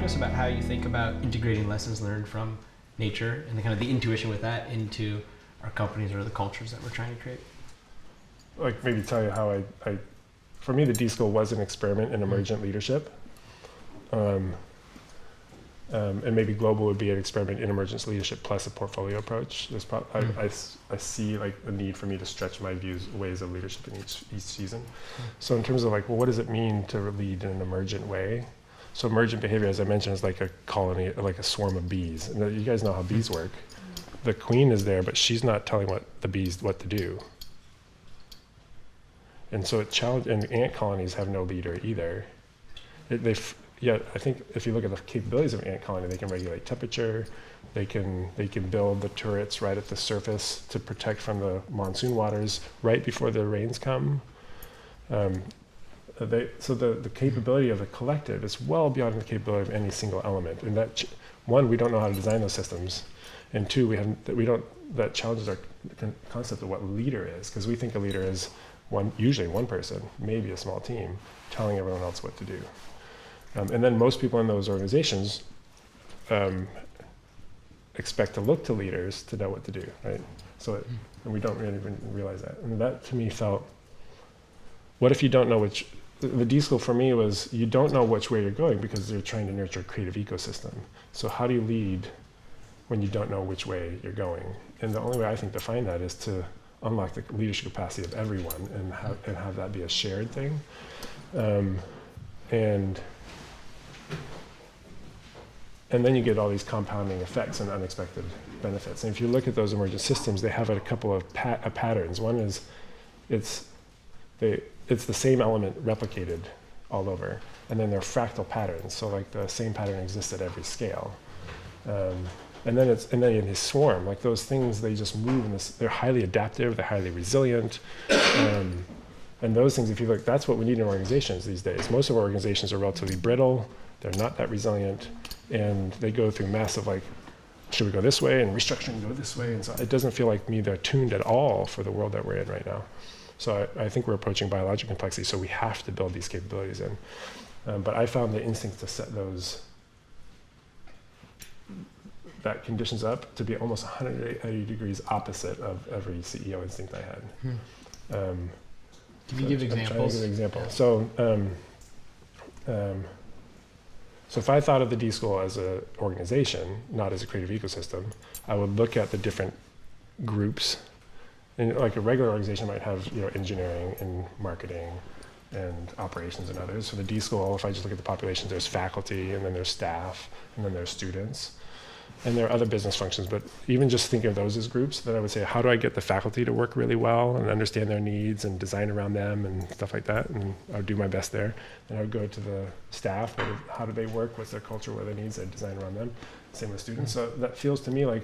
us about how you think about integrating lessons learned from nature and the kind of the intuition with that into our companies or the cultures that we're trying to create? Like maybe tell you how for me, the D.school was an experiment in emergent leadership. And maybe global would be an experiment in emergent leadership plus a portfolio approach. There's I see like a need for me to stretch my ways of leadership in each season. So in terms of like, well, what does it mean to lead in an emergent way? So emergent behavior, as I mentioned, is like a colony, like a swarm of bees. And you guys know how bees work. The queen is there, but she's not telling the bees what to do. And so and ant colonies have no leader either. I think if you look at the capabilities of an ant colony, they can regulate temperature, they can build the turrets right at the surface to protect from the monsoon waters right before the rains come. So the capability of the collective is well beyond the capability of any single element. And that one, we don't know how to design those systems, and two, that challenges our concept of what leader is, because we think a leader is usually one person, maybe a small team, telling everyone else what to do. And then most people in those organizations expect to look to leaders to know what to do, right? And we don't really even realize that. And that to me felt, what if you don't know the D.school for me was, you don't know which way you're going because you're trying to nurture a creative ecosystem. So how do you lead when you don't know which way you're going? And the only way I think to find that is to unlock the leadership capacity of everyone and have that be a shared thing. And then you get all these compounding effects and unexpected benefits. And if you look at those emergent systems, they have a couple of patterns. One is it's the same element replicated all over, and then they're fractal patterns. So like the same pattern exists at every scale. And then in his swarm, like those things, they just move in this. They're highly adaptive. They're highly resilient. And those things, if you look, that's what we need in organizations these days. Most of our organizations are relatively brittle. They're not that resilient, and they go through massive, like, should we go this way, and restructuring go this way, and so it doesn't feel like they're tuned at all for the world that we're in right now. So I think we're approaching biological complexity, so we have to build these capabilities in. But I found the instinct to set that conditions up to be almost 180 degrees opposite of every CEO instinct I had. Can you give examples? I'm trying to give an example. Yeah. So if I thought of the D.school as an organization, not as a creative ecosystem, I would look at the different groups. And like a regular organization might have, engineering and marketing and operations and others. So the D.school, if I just look at the population, there's faculty, and then there's staff, and then there's students. And there are other business functions, but even just thinking of those as groups, then I would say, how do I get the faculty to work really well and understand their needs and design around them and stuff like that? And I would do my best there. And I would go to the staff, how do they work, what's their culture, what are their needs, I design around them. Same with students. So that feels to me like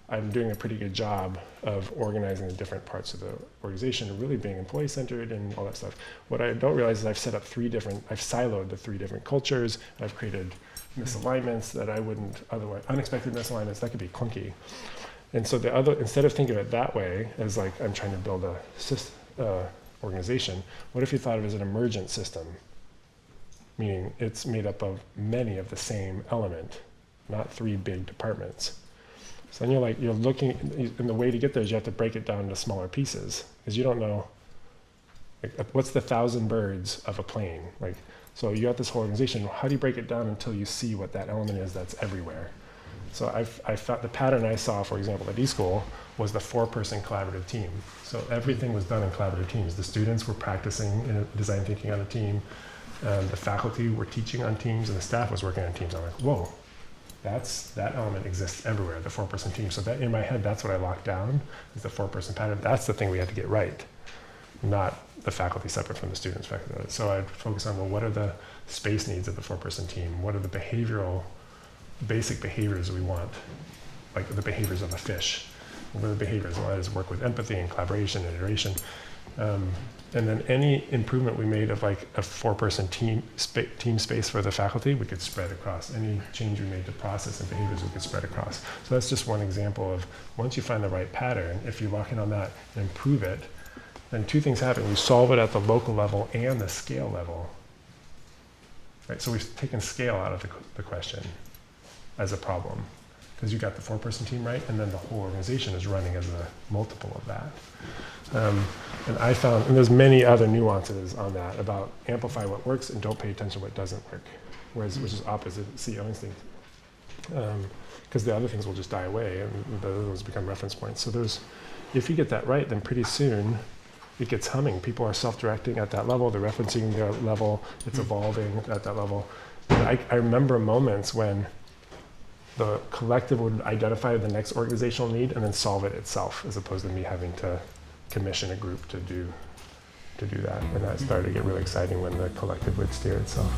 I'm doing a pretty good job of organizing the different parts of the organization and really being employee-centered and all that stuff. What I don't realize is I've siloed the 3 different cultures. I've created misalignments that I wouldn't otherwise, unexpected misalignments, that could be clunky. And so instead of thinking of it that way, as like I'm trying to build a organization, what if you thought of it as an emergent system? Meaning it's made up of many of the same element, not 3 big departments. So then you're looking, and the way to get there is you have to break it down into smaller pieces, because you don't know, like, what's the 1,000 birds of a plane? Like, so you have this whole organization, how do you break it down until you see what that element is that's everywhere? So I found the pattern I saw, for example, at D.school was the 4-person collaborative team. So everything was done in collaborative teams. The students were practicing in design thinking on a team, the faculty were teaching on teams, and the staff was working on teams. I'm like, whoa, that element exists everywhere, the 4-person team. So that in my head, that's what I locked down, is the 4-person pattern. That's the thing we had to get right, not the faculty separate from the students. So I'd focus on, well, what are the space needs of the 4-person team? What are the basic behaviors we want, like the behaviors of a fish? What are the behaviors? Well, that is work with empathy and collaboration and iteration. And then any improvement we made of like a 4-person team space for the faculty, we could spread across. Any change we made to process and behaviors, we could spread across. So that's just one example of, once you find the right pattern, if you lock in on that and improve it, then 2 things happen. You solve it at the local level and the scale level. right? So we've taken scale out of the question as a problem, because you got the 4-person team, right? And then the whole organization is running as a multiple of that. And I found, and there's many other nuances on that about amplify what works and don't pay attention to what doesn't work, which is opposite CEO instinct. Because the other things will just die away and the other ones become reference points. So if you get that right, then pretty soon it gets humming. People are self-directing at that level, they're referencing their level, it's evolving at that level. And I remember moments when the collective would identify the next organizational need and then solve it itself, as opposed to me having to commission a group to do that. And that started to get really exciting when the collective would steer itself.